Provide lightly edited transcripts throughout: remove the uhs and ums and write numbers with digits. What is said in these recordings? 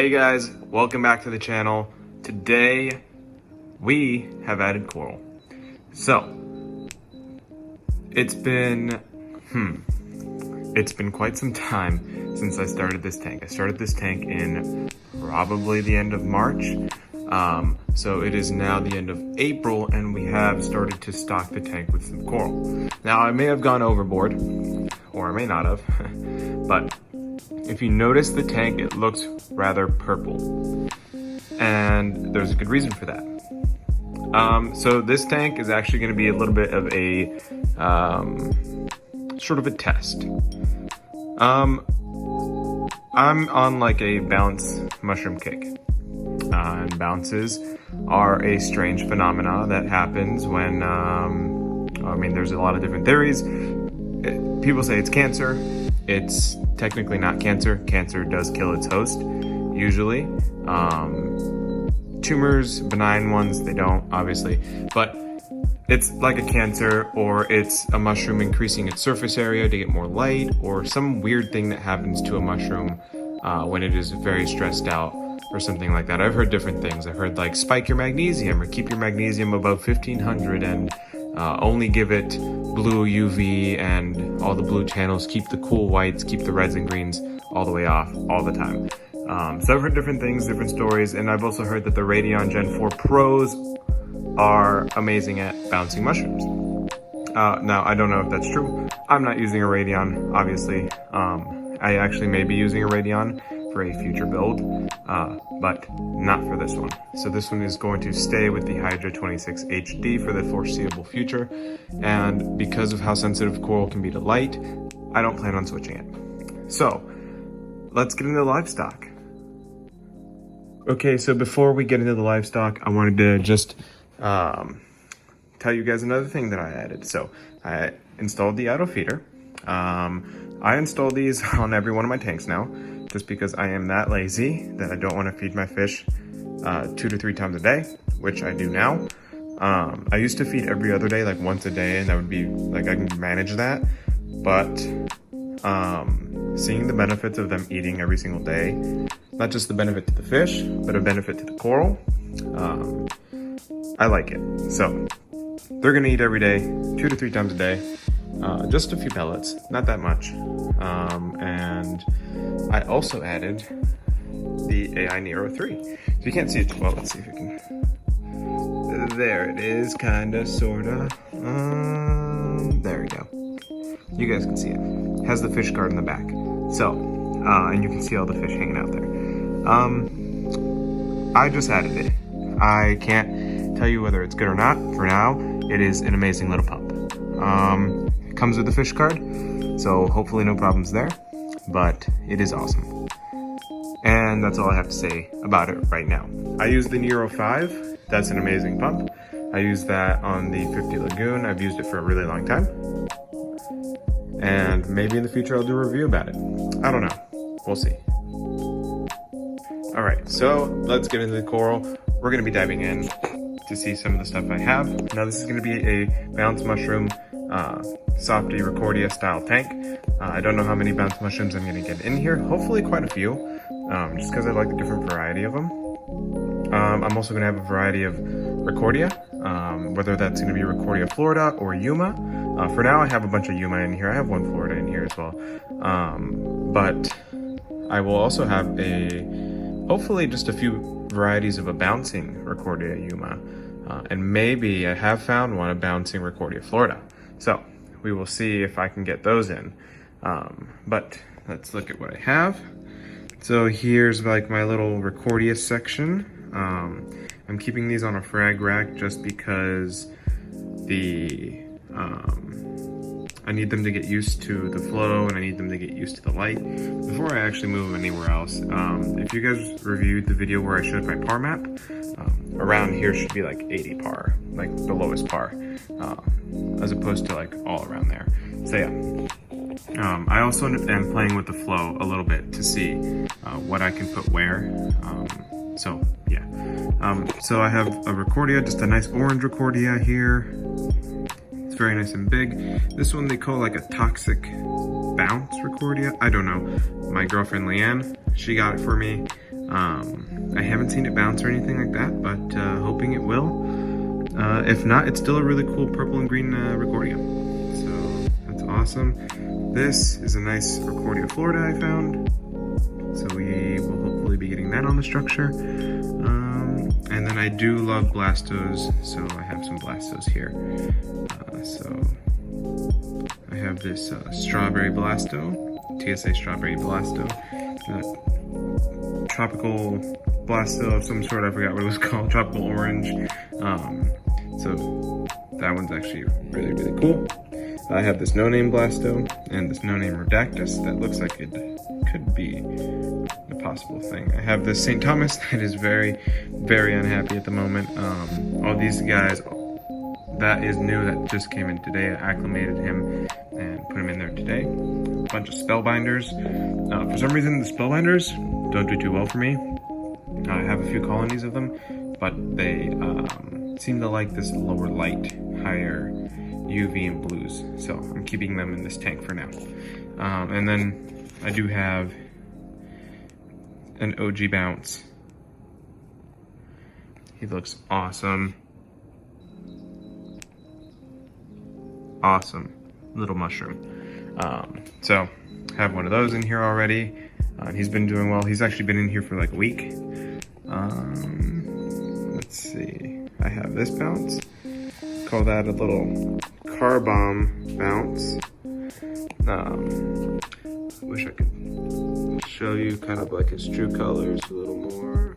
Hey guys, welcome back to the channel. Today we have added coral. So it's been quite some time since I started this tank. I started this tank in probably the end of March. So it is now the end of April and we have started to stock the tank with some coral. Now I may have gone overboard, or I may not have, but if you notice the tank, it looks rather purple. And there's a good reason for that. So this tank is actually going to be a little bit of a, sort of a test. I'm on like a bounce mushroom kick. And bounces are a strange phenomena that happens when, there's a lot of different theories. People say it's cancer. It's technically not cancer. Cancer does kill its host, usually. Tumors, benign ones, they don't, obviously. But it's like a cancer, or it's a mushroom increasing its surface area to get more light, or some weird thing that happens to a mushroom when it is very stressed out, or something like that. I've heard different things. I've heard like spike your magnesium, or keep your magnesium above 1500, and only give it blue UV and all the blue channels, keep the cool whites, keep the reds and greens all the way off all the time. So I've heard different things, different stories, and I've also heard that the Radion Gen 4 Pros are amazing at bouncing mushrooms. Now, I don't know if that's true. I'm not using a Radion, obviously. I actually may be using a Radion for a future build, but not for this one. So this one is going to stay with the Hydra 26 HD for the foreseeable future. And because of how sensitive coral can be to light, I don't plan on switching it. So let's get into the livestock. Okay, so before we get into the livestock, I wanted to just tell you guys another thing that I added. So I installed the auto feeder. I installed these on every one of my tanks now, just because I am that lazy that I don't want to feed my fish 2 to 3 times a day, which I do now. I used to feed every other day, like once a day, and that would be like, I can manage that. But seeing the benefits of them eating every single day, not just the benefit to the fish, but a benefit to the coral, I like it. So they're gonna eat every day, 2 to 3 times a day. Just a few pellets, not that much. And I also added the AI Nero 3. So you can't see it too well. Let's see if you can. There it is, kinda, sorta. There we go. You guys can see it. It has the fish guard in the back. So, and you can see all the fish hanging out there. I just added it. I can't tell you whether it's good or not. For now, it is an amazing little pump. It comes with the fish card, so hopefully no problems there, but it is awesome. And that's all I have to say about it right now. I use the Nero 5. That's an amazing pump. I use that on the 50 Lagoon. I've used it for a really long time. And maybe in the future I'll do a review about it. I don't know. We'll see. All right, so let's get into the coral. We're gonna be diving in to see some of the stuff I have. Now this is gonna be a bounce mushroom Softy Recordia style tank. I don't know how many bounce mushrooms I'm gonna get in here. Hopefully quite a few, just because I like the different variety of them. I'm also gonna have a variety of Recordia, whether that's gonna be Recordia Florida or Yuma. For now I have a bunch of Yuma in here. I have one Florida in here as well. But I will also have hopefully just a few varieties of a bouncing Recordia Yuma. And maybe I have found one, a bouncing Recordia Florida. So we will see if I can get those in. But let's look at what I have. So here's like my little Recordia section. I'm keeping these on a frag rack just because I need them to get used to the flow and I need them to get used to the light before I actually move them anywhere else. If you guys reviewed the video where I showed my par map, around here should be like 80 par, like the lowest par, as opposed to like all around there. So yeah, I also am playing with the flow a little bit to see what I can put where. So yeah, so I have a Recordia, just a nice orange Recordia here. It's very nice and big. This one they call like a toxic bounce Recordia. I don't know. My girlfriend Leanne, she got it for me. I haven't seen it bounce or anything like that, but hoping it will. If not, it's still a really cool purple and green Recordia. So that's awesome. This is a nice Recordia Florida I found. So we will hopefully be getting that on the structure. And then I do love Blastos, so I have some Blastos here. So I have this Strawberry Blasto, TSA Strawberry Blasto. Tropical Blasto of some sort, I forgot what it was called, Tropical Orange. So that one's actually really, really cool. I have this no-name Blasto and this no-name Redactus that looks like it could be a possible thing. I have this St. Thomas that is very, very unhappy at the moment. All these guys, that is new, that just came in today. I acclimated him and put him in there today. A bunch of Spellbinders. For some reason, the Spellbinders don't do too well for me. I have a few colonies of them, but they seem to like this lower light, higher UV and blues. So I'm keeping them in this tank for now. And then I do have an OG Bounce. He looks awesome. Awesome little mushroom. So I have one of those in here already. He's been doing well. He's actually been in here for like a week. Let's see. I have this bounce. Call that a little car bomb bounce. Wish I could show you kind of like his true colors a little more.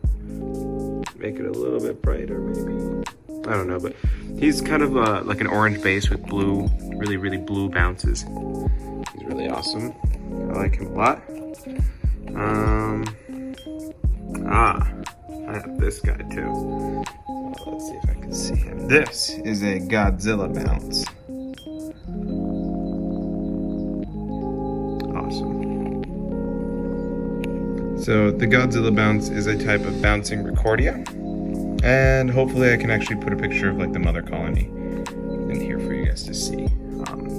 Make it a little bit brighter maybe. I don't know, but he's kind of like an orange base with blue, really, really blue bounces. He's really awesome. I like him a lot. I have this guy too. Let's see if I can see him. This is a Godzilla bounce. Awesome. So the Godzilla bounce is a type of bouncing Recordia. And hopefully I can actually put a picture of like the mother colony in here for you guys to see.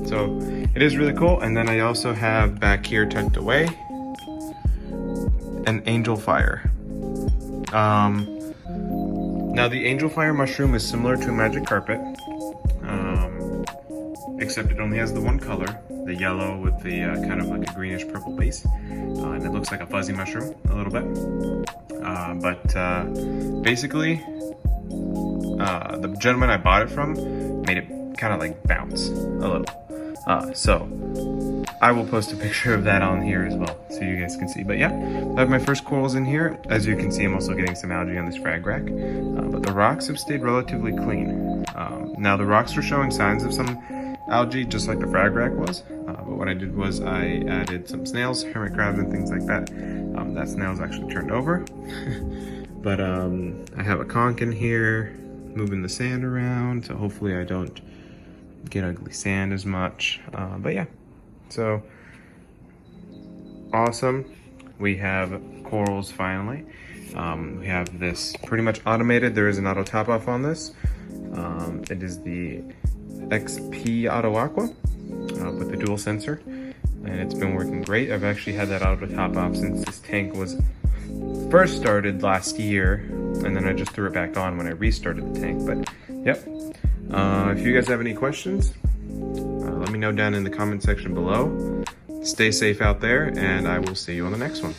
So it is really cool. And then I also have back here tucked away an Angel Fire. Now the Angel Fire mushroom is similar to a magic carpet, except it only has the one color, the yellow with the kind of like a greenish purple base. And it looks like a fuzzy mushroom a little bit. Basically, the gentleman I bought it from made it kind of like bounce a little. So I will post a picture of that on here as well so you guys can see. But yeah, I have my first corals in here. As you can see, I'm also getting some algae on this frag rack. But the rocks have stayed relatively clean. Now the rocks are showing signs of some algae just like the frag rack was. But what I did was I added some snails, hermit crabs and things like that. That snail's actually turned over. But I have a conch in here moving the sand around, so hopefully I don't get ugly sand as much. But yeah, so awesome. We have corals finally. We have this pretty much automated. There is an auto top off on this. It is the XP Auto Aqua with the dual sensor, and it's been working great. I've actually had that auto top off since this tank was first started last year, and then I just threw it back on when I restarted the tank. But yep, if you guys have any questions, let me know down in the comment section below. Stay safe out there, and I will see you on the next one.